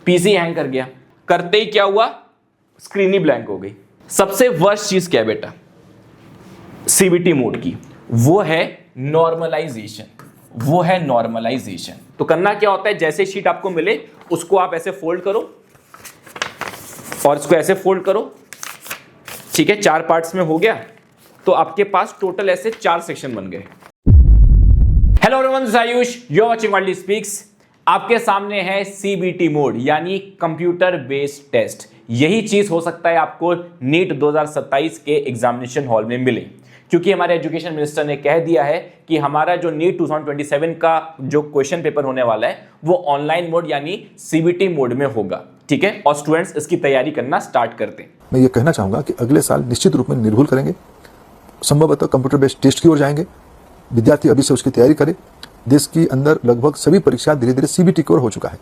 PC hang कर गया, करते ही क्या हुआ, स्क्रीन ही ब्लैंक हो गई। सबसे वर्स्ट चीज क्या है बेटा सीबीटी मोड की, वो है नॉर्मलाइजेशन, वो है नॉर्मलाइजेशन। तो करना क्या होता है, जैसे शीट आपको मिले उसको आप ऐसे फोल्ड करो और इसको ऐसे फोल्ड करो, ठीक है, 4 पार्ट्स में हो गया। तो आपके पास टोटल ऐसे 4 सेक्शन बन गए। Hello everyone, this is Ayush, you are watching World Speaks. आपके सामने है सीबीटी मोड यानी कंप्यूटर बेस्ड टेस्ट। यही चीज हो सकता है आपको नीट 2027 के एग्जामिनेशन हॉल में मिले, क्योंकि हमारे एजुकेशन मिनिस्टर ने कह दिया है कि हमारा जो नीट 2027 का जो क्वेश्चन पेपर होने वाला है वो ऑनलाइन मोड यानी सीबीटी मोड में होगा, ठीक है। और स्टूडेंट्स इसकी तैयारी करना स्टार्ट करते हैं। मैं ये कहना चाहूंगा कि अगले साल निश्चित रूप में निर्भुल करेंगे, संभवतः कंप्यूटर बेस्ड टेस्ट की ओर जाएंगे। विद्यार्थी अभी से उसकी तैयारी करे। देश के अंदर लगभग सभी परीक्षा धीरे धीरे सीबीटी की ओर हो चुका है।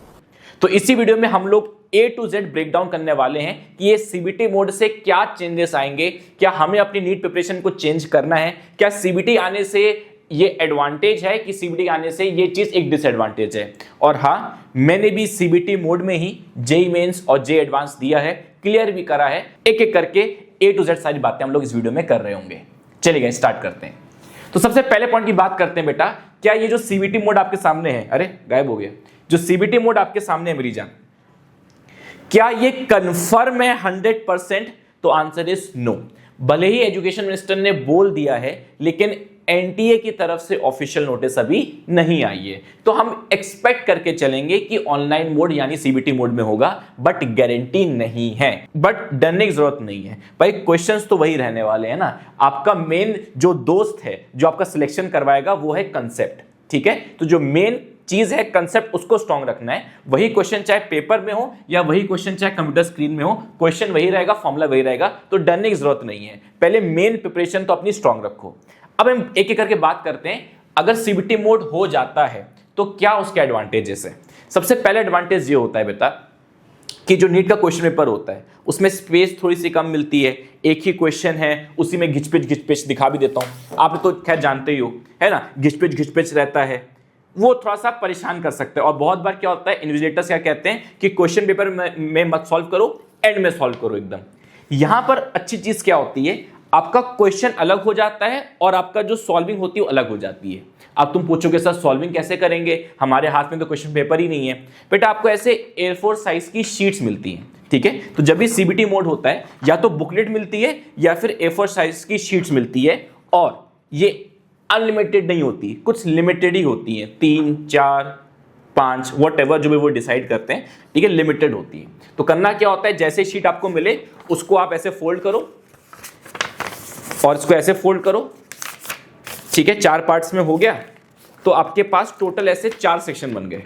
तो इसी वीडियो में हम लोग A to Z break down करने वाले हैं कि ये सीबीटी मोड से क्या चेंजेस आएंगे, क्या हमें अपनी नीट प्रिपरेशन को चेंज करना है, क्या सीबीटी आने से ये एडवांटेज है कि सीबीटी आने से ये चीज एक डिसएडवांटेज है। और हाँ, मैंने भी सीबीटी मोड में ही जेईई मेंस और जेईई एडवांस दिया है, क्लियर भी करा है। एक एक करके A to Z सारी बातें हम लोग इस वीडियो में कर रहे होंगे। चलिए स्टार्ट करते हैं। तो सबसे पहले पॉइंट की बात करते हैं बेटा, क्या ये जो सीबीटी मोड आपके सामने है, अरे गायब हो गया, जो सीबीटी मोड आपके सामने है मेरी जान, क्या ये कंफर्म है 100%? तो आंसर इज नो। भले ही एजुकेशन मिनिस्टर ने बोल दिया है, लेकिन एनटीए की तरफ से ऑफिशियल नोटिस अभी नहीं आई है। तो हम एक्सपेक्ट करके चलेंगे कि ऑनलाइन मोड यानी सीबीटी मोड में होगा, बट गारंटी नहीं है। बट डरने की जरूरत नहीं है भाई, क्वेश्चंस तो वही रहने वाले हैं ना। आपका मेन जो दोस्त है जो आपका सिलेक्शन करवाएगा वो है कंसेप्ट, ठीक है। तो जो मेन चीज है कंसेप्ट, उसको स्ट्रांग रखना है। वही क्वेश्चन चाहे पेपर में हो या वही क्वेश्चन चाहे कंप्यूटर स्क्रीन में हो, क्वेश्चन वही रहेगा, फॉर्मूला वही रहेगा। तो डरने की जरूरत नहीं है। पहले मेन प्रिपरेशन तो अपनी स्ट्रांग रखो। अब हम एक एक करके बात करते हैं। अगर सीबीटी मोड हो जाता है तो क्या उसके एडवांटेजेस है। सबसे पहले एडवांटेज ये होता है बेटा कि जो नीट का क्वेश्चन पेपर होता है उसमें स्पेस थोड़ी सी कम मिलती है। एक ही क्वेश्चन है, उसी में घिचपिच दिखा भी देता हूं, आप तो खैर जानते ही हो, है ना। घिचपिच रहता है, वो थोड़ा सा परेशान कर सकते हैं। और बहुत बार क्या होता है, इन्विजिलेटर्स क्या कहते हैं कि क्वेश्चन पेपर में मत सॉल्व करो, एंड में सॉल्व करो एकदम। यहां पर अच्छी चीज क्या होती है, आपका क्वेश्चन अलग हो जाता है और आपका जो सॉल्विंग होती है वो अलग हो जाती है। अब तुम पूछोगे सर सॉल्विंग कैसे करेंगे, हमारे हाथ में तो क्वेश्चन पेपर ही नहीं है। बेटा आपको ऐसे एयर4 साइज की शीट्स मिलती हैं, ठीक है। तो जब भी सीबीटी मोड होता है या तो बुकलेट मिलती है या फिर A4 साइज की शीट्स मिलती है, और ये अनलिमिटेड नहीं होती, कुछ लिमिटेड ही होती है, 3 4 5 व्हाटएवर जो भी वो डिसाइड करते हैं, ठीक है, लिमिटेड होती है। तो करना क्या होता है, जैसे शीट आपको मिले उसको आप ऐसे फोल्ड करो और इसको ऐसे फोल्ड करो, ठीक है, 4 पार्ट्स में हो गया। तो आपके पास टोटल ऐसे 4 सेक्शन बन गए,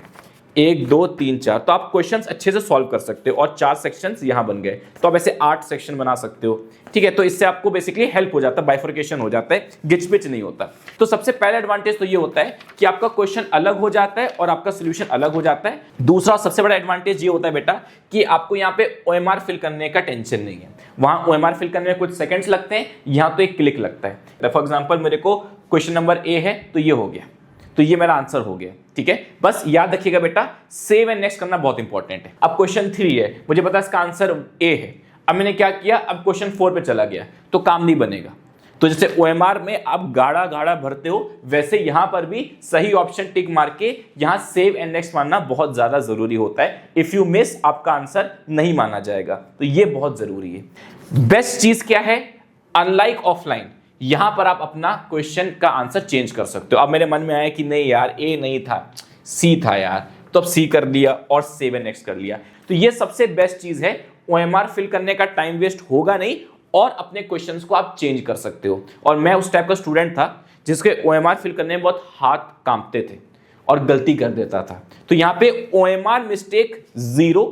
1 2 3 4। तो आप क्वेश्चंस अच्छे से सॉल्व कर सकते हो और 4 सेक्शंस यहां बन गए। तो आप ऐसे 8 सेक्शन बना सकते हो, ठीक है। तो इससे आपको बेसिकली हेल्प हो जाता है, बाइफर्केशन हो जाता है, गिचपिच नहीं होता। तो सबसे पहला एडवांटेज तो ये होता है कि आपका क्वेश्चन अलग हो जाता है और आपका सोल्यूशन अलग हो जाता है। दूसरा सबसे बड़ा एडवांटेज ये होता है बेटा कि आपको यहाँ पे OMR फिल करने का टेंशन नहीं है। वहां OMR फिल करने में कुछ सेकंड्स लगते हैं, यहाँ तो एक क्लिक लगता है। फॉर एग्जाम्पल मेरे को क्वेश्चन नंबर A है तो ये हो गया, तो ये मेरा आंसर हो गया, ठीक है। बस याद रखिएगा बेटा, सेव एंड नेक्स्ट करना बहुत इंपॉर्टेंट है। अब क्वेश्चन 3 है, मुझे पता है इसका आंसर A है। अब मैंने क्या किया, अब क्वेश्चन 4 पे चला गया, तो काम नहीं बनेगा। तो जैसे OMR में आप गाढ़ा भरते हो, वैसे यहां पर भी सही ऑप्शन टिक मार के यहां सेव एंड नेक्स्ट मानना बहुत ज्यादा जरूरी होता है। इफ यू मिस, आपका आंसर नहीं माना जाएगा, तो ये बहुत जरूरी है। बेस्ट चीज क्या है, अनलाइक ऑफलाइन, यहां पर आप अपना क्वेश्चन का आंसर चेंज कर सकते हो। अब मेरे मन में आया कि नहीं यार A नहीं था, C था यार, तो अब C कर लिया और सेव एंड नेक्स्ट कर लिया। तो ये सबसे बेस्ट चीज है, OMR फिल करने का टाइम वेस्ट होगा नहीं और अपने क्वेश्चंस को आप चेंज कर सकते हो। और मैं उस टाइप का स्टूडेंट था जिसके OMR फिल करने में बहुत हाथ कांपते थे और गलती कर देता था। तो यहाँ पे OMR मिस्टेक 0,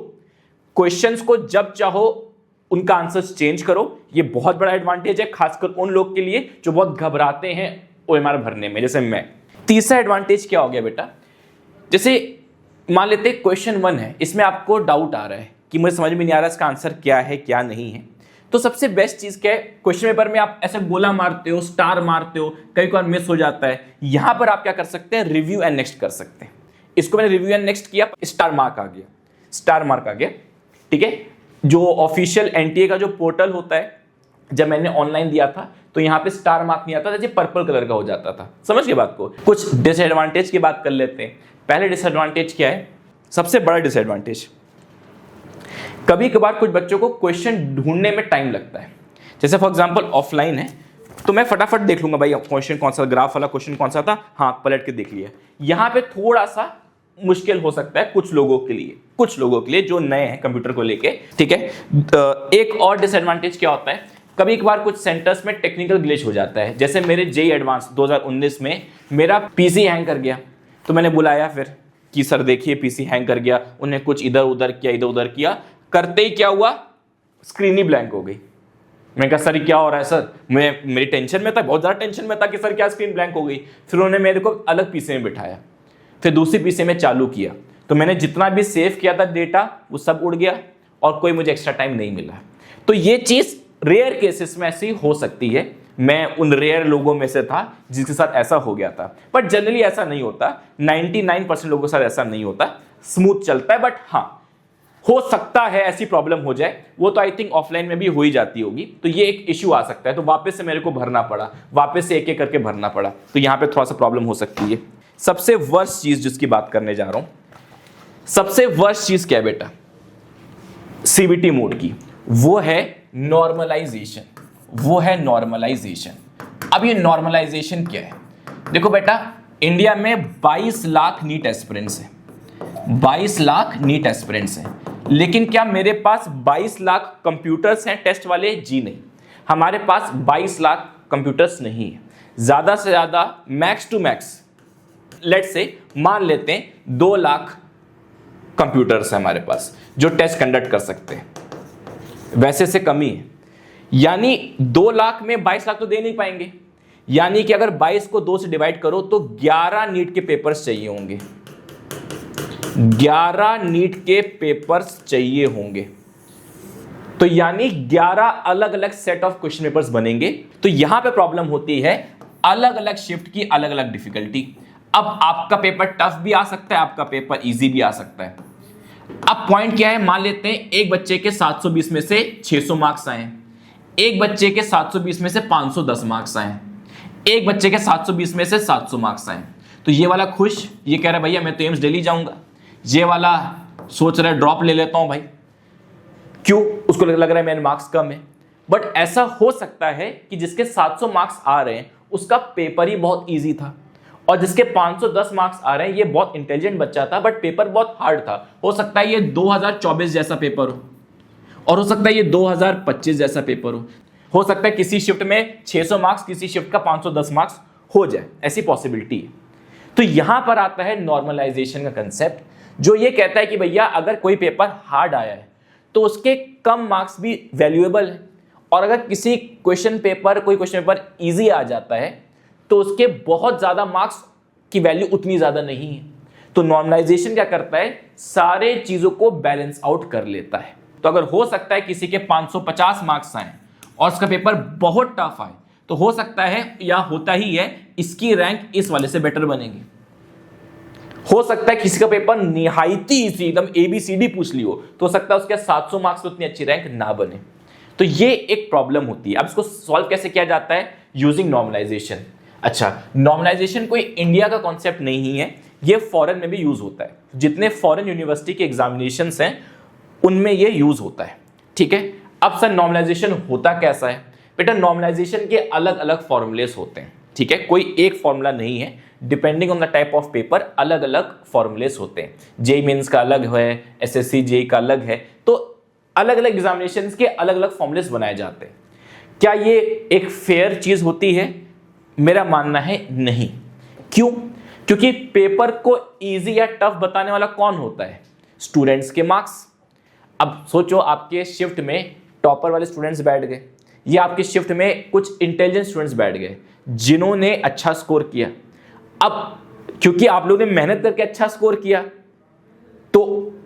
क्वेश्चंस को जब चाहो उनका आंसर्स चेंज करो। ये बहुत बड़ा एडवांटेज है, खासकर उन लोग के लिए जो बहुत घबराते हैं OMR भरने में, जैसे मैं। तीसरा एडवांटेज क्या हो गया बेटा, जैसे मान लेते क्वेश्चन 1 है, इसमें आपको डाउट आ रहा है कि मुझे समझ में नहीं आ रहा इसका आंसर क्या है क्या नहीं है। तो सबसे बेस्ट चीज क्या है, क्वेश्चन पेपर में आप ऐसे गोला मारते हो, स्टार मारते हो, कई बार मिस हो जाता है। यहां पर आप क्या कर सकते हैं, रिव्यू एंड नेक्स्ट कर सकते हैं। इसको मैंने रिव्यू एंड नेक्स्ट किया, स्टार मार्क आ गया। स्टार मार्क आ गया। ठीक है, जो ऑफिशियल एनटीए का जो पोर्टल होता है, जब मैंने ऑनलाइन दिया था तो यहां पे स्टार मार्क नहीं आता था, जब पर्पल कलर का हो जाता था। समझ गए बात को। कुछ डिसएडवांटेज की बात कर लेते हैं। पहले डिसएडवांटेज क्या है, सबसे बड़ा डिसएडवांटेज, कभी कभार कुछ बच्चों को क्वेश्चन ढूंढने में टाइम लगता है। जैसे फॉर एग्जांपल ऑफलाइन है तो मैं फटाफट देख लूंगा भाई क्वेश्चन कौन सा, ग्राफ वाला क्वेश्चन कौन सा था, हाँ पलट के देख लिया। यहां पे थोड़ा सा मुश्किल हो सकता है कुछ लोगों के लिए जो नए हैं कंप्यूटर को लेके। ठीक है, एक और डिसएडवांटेज क्या होता है, कभी कभार कुछ सेंटर्स में टेक्निकल ग्लिच हो जाता है। जैसे मेरे जेईई एडवांस 2019 में मेरा पीसी हैंग कर गया, तो मैंने बुलाया फिर कि सर देखिए पीसी हैंग कर गया। उन्हें कुछ इधर उधर किया, करते ही क्या हुआ, स्क्रीन ही ब्लैंक हो गई। मैंने कहा सर क्या हो रहा है सर, मैं मेरी टेंशन में था, बहुत ज़्यादा टेंशन में था कि सर क्या स्क्रीन ब्लैंक हो गई। फिर उन्होंने मेरे को अलग पीसी में बिठाया, फिर दूसरी पीसी में चालू किया, तो मैंने जितना भी सेव किया था डेटा वो सब उड़ गया और कोई मुझे एक्स्ट्रा टाइम नहीं मिला। तो ये चीज़ रेयर केसेस में ऐसी हो सकती है। मैं उन रेयर लोगों में से था जिसके साथ ऐसा हो गया था, बट जनरली ऐसा नहीं होता। 99% लोगों के साथ ऐसा नहीं होता, स्मूथ चलता है। बट हाँ, हो सकता है ऐसी प्रॉब्लम हो जाए, वो तो आई थिंक ऑफलाइन में भी हो ही जाती होगी। तो ये एक इश्यू आ सकता है, तो वापस से मेरे को भरना पड़ा, वापस से एक एक करके भरना पड़ा, तो यहाँ पे थोड़ा सा प्रॉब्लम हो सकती है। सबसे वर्स्ट चीज जिसकी बात करने जा रहा हूं, सबसे वर्स्ट चीज क्या है बेटा सीबीटी मोड की, वो है नॉर्मलाइजेशन। अब ये नॉर्मलाइजेशन क्या है, देखो बेटा इंडिया में 22 लाख नीट एस्पिरेंट्स हैं, 22 लाख नीट एस्पिरेंट्स हैं। लेकिन क्या मेरे पास 22 लाख कंप्यूटर्स हैं टेस्ट वाले? जी नहीं, हमारे पास 22 लाख कंप्यूटर्स नहीं है। ज्यादा से ज्यादा max to max let's say मान लेते हैं 2 लाख कंप्यूटर्स हैं हमारे पास जो टेस्ट कंडक्ट कर सकते हैं, वैसे से कमी है। यानी 2 लाख में 22 लाख तो दे नहीं पाएंगे, यानी कि अगर 22 को 2 से डिवाइड करो तो 11 नीट के पेपर्स चाहिए होंगे, 11 नीट के पेपर्स चाहिए होंगे। तो यानी 11 अलग अलग सेट ऑफ क्वेश्चन पेपर्स बनेंगे। तो यहां पे प्रॉब्लम होती है अलग अलग शिफ्ट की अलग अलग डिफिकल्टी। अब आपका पेपर टफ भी आ सकता है, आपका पेपर इजी भी आ सकता है। अब पॉइंट क्या है, मान लेते हैं एक बच्चे के 720 में से 600 मार्क्स आए, एक बच्चे के 720 में से 510 मार्क्स आए, एक बच्चे के 720 में से 700 मार्क्स आए। तो ये वाला खुश, ये कह रहा है भैया मैं तो एम्स डेली जाऊंगा। ये वाला सोच रहा है ड्रॉप ले लेता हूं भाई, क्यों, उसको लग रहा है मेरे मार्क्स कम है। बट ऐसा हो सकता है कि जिसके 700 मार्क्स आ रहे हैं उसका पेपर ही बहुत इजी था, और जिसके 510 मार्क्स आ रहे हैं ये बहुत इंटेलिजेंट बच्चा था बट पेपर बहुत हार्ड था। हो सकता है ये 2024 जैसा पेपर हो, और हो सकता है ये 2025 जैसा पेपर हो सकता है किसी शिफ्ट में 600 मार्क्स, किसी शिफ्ट का 510 मार्क्स हो जाए, ऐसी पॉसिबिलिटी है। तो यहां पर आता है नॉर्मलाइजेशन का कंसेप्ट, जो ये कहता है कि भैया अगर कोई पेपर हार्ड आया है तो उसके कम मार्क्स भी वैल्यूएबल है, और अगर किसी क्वेश्चन पेपर कोई क्वेश्चन पेपर इजी आ जाता है तो उसके बहुत ज्यादा मार्क्स की वैल्यू उतनी ज्यादा नहीं है। तो नॉर्मलाइजेशन क्या करता है, सारे चीजों को बैलेंस आउट कर लेता है। तो अगर हो सकता है किसी के 550 मार्क्स आए और उसका पेपर बहुत टफ आए, तो हो सकता है या होता ही है इसकी रैंक इस वाले से बेटर बनेगी। हो सकता है किसी का पेपर निहायती इजी एकदम ABCD पूछ लियो, तो हो सकता है उसके 700 मार्क्स में उतनी अच्छी रैंक ना बने। तो ये एक प्रॉब्लम होती है। अब इसको सॉल्व कैसे किया जाता है, यूजिंग नॉर्मलाइजेशन। अच्छा, नॉर्मलाइजेशन कोई इंडिया का कॉन्सेप्ट नहीं है, ये फॉरेन में भी यूज होता है। जितने फॉरेन यूनिवर्सिटी के एग्जामिनेशंस हैं उनमें ये यूज होता है। ठीक है, अब सर नॉर्मलाइजेशन होता कैसा है बेटा, नॉर्मलाइजेशन के अलग अलग फॉर्मूलेस होते हैं। ठीक है, कोई एक फॉर्मूला नहीं है, depending on the type of paper अलग अलग फॉर्मूलेस होते हैं। जेईई मेंस का अलग है, SSC जेईई का अलग है, तो अलग अलग एग्जामिनेशंस के अलग अलग फॉर्मूलेस बनाए जाते हैं। क्या ये एक फेयर चीज होती है? मेरा मानना है नहीं। क्यों? क्योंकि पेपर को इजी या टफ बताने वाला कौन होता है, स्टूडेंट्स के मार्क्स। अब सोचो आपके शिफ्ट में टॉपर वाले स्टूडेंट्स बैठ गए, या आपके शिफ्ट में कुछ इंटेलिजेंट स्टूडेंट्स बैठ गए जिन्होंने अच्छा स्कोर किया। अब क्योंकि आप लोगों ने मेहनत करके अच्छा स्कोर किया, तो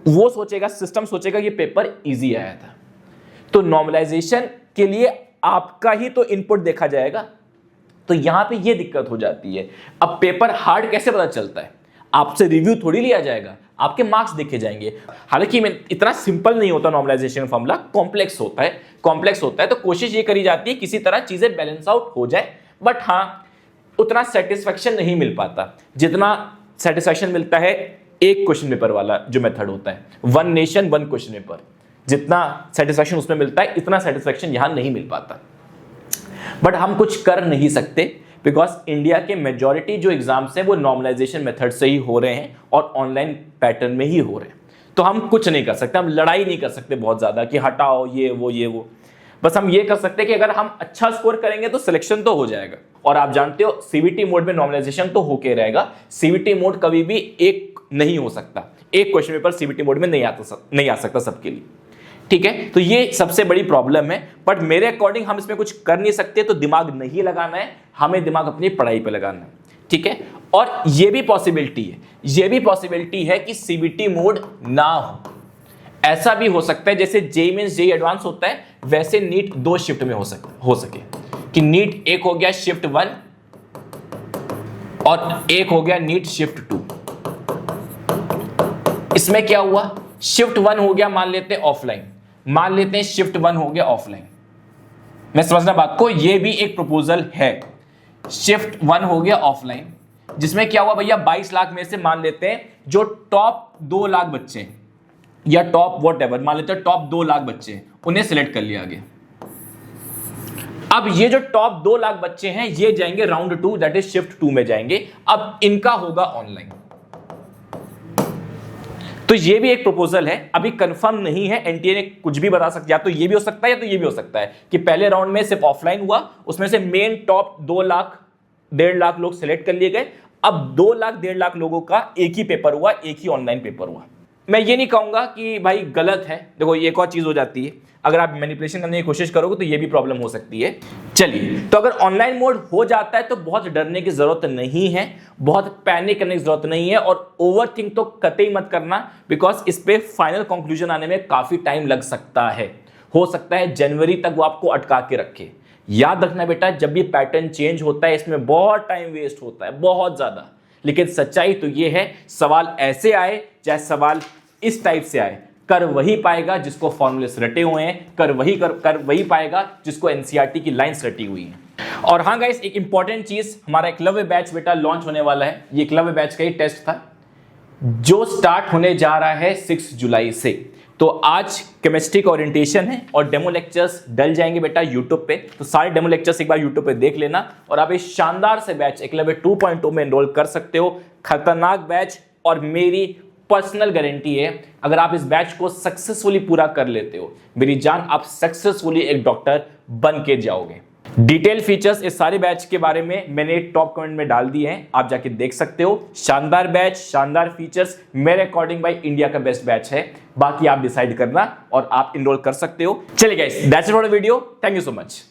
वो सोचेगा, सिस्टम सोचेगा ये पेपर इजी आया था। तो नॉर्मलाइजेशन के लिए आपका ही तो इनपुट देखा जाएगा। तो यहां पे ये दिक्कत हो जाती है। अब पेपर हार्ड कैसे पता चलता है, आपसे रिव्यू थोड़ी लिया जाएगा, आपके मार्क्स देखे जाएंगे। हालांकि इतना सिंपल नहीं होता नॉर्मलाइजेशन फॉर्मूला, कॉम्प्लेक्स होता है। तो कोशिश ये करी जाती है किसी तरह चीजें बैलेंस आउट हो जाए, बट हाँ उतना सेटिस्फेक्शन नहीं मिल पाता जितना सेटिस्फेक्शन मिलता है एक क्वेश्चन पेपर वाला जो मेथड होता है, one nation one question paper. जितना सेटिस्फेक्शन उसमें मिलता है इतना सेटिस्फेक्शन यहां नहीं मिल पाता। बट हम कुछ कर नहीं सकते बिकॉज इंडिया के मेजॉरिटी जो एग्जाम्स हैं वो नॉर्मलाइजेशन मेथड से ही हो रहे हैं और ऑनलाइन पैटर्न में ही हो रहे हैं। तो हम कुछ नहीं कर सकते, हम लड़ाई नहीं कर सकते बहुत ज्यादा कि हटाओ ये वो। बस हम ये कर सकते हैं कि अगर हम अच्छा स्कोर करेंगे तो सिलेक्शन तो हो जाएगा। और आप जानते हो सीबीटी मोड में नॉर्मलाइजेशन तो होके रहेगा। सीबीटी मोड कभी भी एक नहीं हो सकता, एक क्वेश्चन पेपर सीबीटी मोड में नहीं आ सकता सबके लिए, ठीक है। तो ये सबसे बड़ी प्रॉब्लम है। बट मेरे अकॉर्डिंग हम इसमें कुछ कर नहीं सकते, तो दिमाग नहीं लगाना है, हमें दिमाग अपनी पढ़ाई पे लगाना है, ठीक है। और ये भी पॉसिबिलिटी है कि सीबीटी मोड ना हो। ऐसा भी हो सकता है जैसे जेईई मेंस जेईई एडवांस होता है वैसे नीट 2 शिफ्ट में हो सके कि नीट एक हो गया शिफ्ट 1 और एक हो गया नीट शिफ्ट 2। इसमें क्या हुआ, शिफ्ट 1 हो गया मान लेते हैं ऑफलाइन, मान लेते हैं शिफ्ट 1 हो गया ऑफलाइन। मैं समझना बात को, यह भी एक प्रपोजल है। शिफ्ट 1 हो गया ऑफलाइन, जिसमें क्या हुआ भैया 22 लाख में से मान लेते हैं जो टॉप 2 लाख बच्चे हैं या टॉप व्हाटएवर, मान लेते हैं टॉप 2 लाख बच्चे हैं, उन्हें सिलेक्ट कर लिया गया। अब ये जो टॉप 2 लाख बच्चे हैं ये जाएंगे राउंड 2 दैट इज शिफ्ट 2 में जाएंगे। अब इनका होगा ऑनलाइन। तो ये भी एक प्रपोजल है, अभी कंफर्म नहीं है, एनटीए ने कुछ भी बता सकता, या तो ये भी हो सकता है या तो ये भी हो सकता है कि पहले राउंड में सिर्फ ऑफलाइन हुआ, उसमें से मेन टॉप 2 लाख 1.5 लाख लोग सिलेक्ट कर लिए गए। अब 2 लाख 1.5 लाख लोगों का एक ही पेपर हुआ, एक ही ऑनलाइन पेपर हुआ। मैं ये नहीं कहूंगा कि भाई गलत है, देखो ये एक और चीज हो जाती है, अगर आप मैनिपुलेशन करने की कोशिश करोगे तो ये भी प्रॉब्लम हो सकती है। चलिए, तो अगर ऑनलाइन मोड हो जाता है तो बहुत डरने की जरूरत नहीं है, बहुत पैनिक करने की जरूरत नहीं है, और ओवरथिंक तो कतई मत करना बिकॉज इस पे फाइनल कंक्लूजन आने में काफी टाइम लग सकता है। हो सकता है जनवरी तक वो आपको अटका के रखे। याद रखना बेटा, जब भी पैटर्न चेंज होता है इसमें बहुत टाइम वेस्ट होता है, बहुत ज्यादा। लेकिन सच्चाई तो ये है, सवाल ऐसे आए चाहे सवाल इस टाइप से आए, कर वही पाएगा जिसको फॉर्मूलेस रटे हुए हैं, कर वही पाएगा जिसको एनसीईआरटी की लाइंस रटी हुई हैं। और हाँ गाइस, एक इंपॉर्टेंट चीज, हमारा एकलव्य बैच बेटा लॉन्च होने वाला है। ये एकलव्य बैच का ही टेस्ट था जो स्टार्ट होने जा रहा है 6 जुलाई से। तो आज केमिस्ट्री का ओरिएंटेशन है और डेमो लेक्चर्स डल जाएंगे बेटा यूट्यूब पे। तो सारे डेमो लेक्चर्स एक बार यूट्यूब पे देख लेना और आप इस शानदार से बैच एकलव्य 2.0 में एनरोल कर सकते हो। खतरनाक बैच, और मेरी पर्सनल गारंटी है अगर आप इस बैच को सक्सेसफुली पूरा कर लेते हो, मेरी जान, आप सक्सेसफुली एक डॉक्टर बन के जाओगे। डिटेल फीचर्स इस सारे बैच के बारे में मैंने टॉप कमेंट में डाल दिए हैं, आप जाके देख सकते हो। शानदार बैच, शानदार फीचर्स, मेरे अकॉर्डिंग भाई इंडिया का बेस्ट बैच है। बाकी आप डिसाइड करना और आप इनरोल कर सकते हो। चलिए guys, that's it for the video, thank you so much.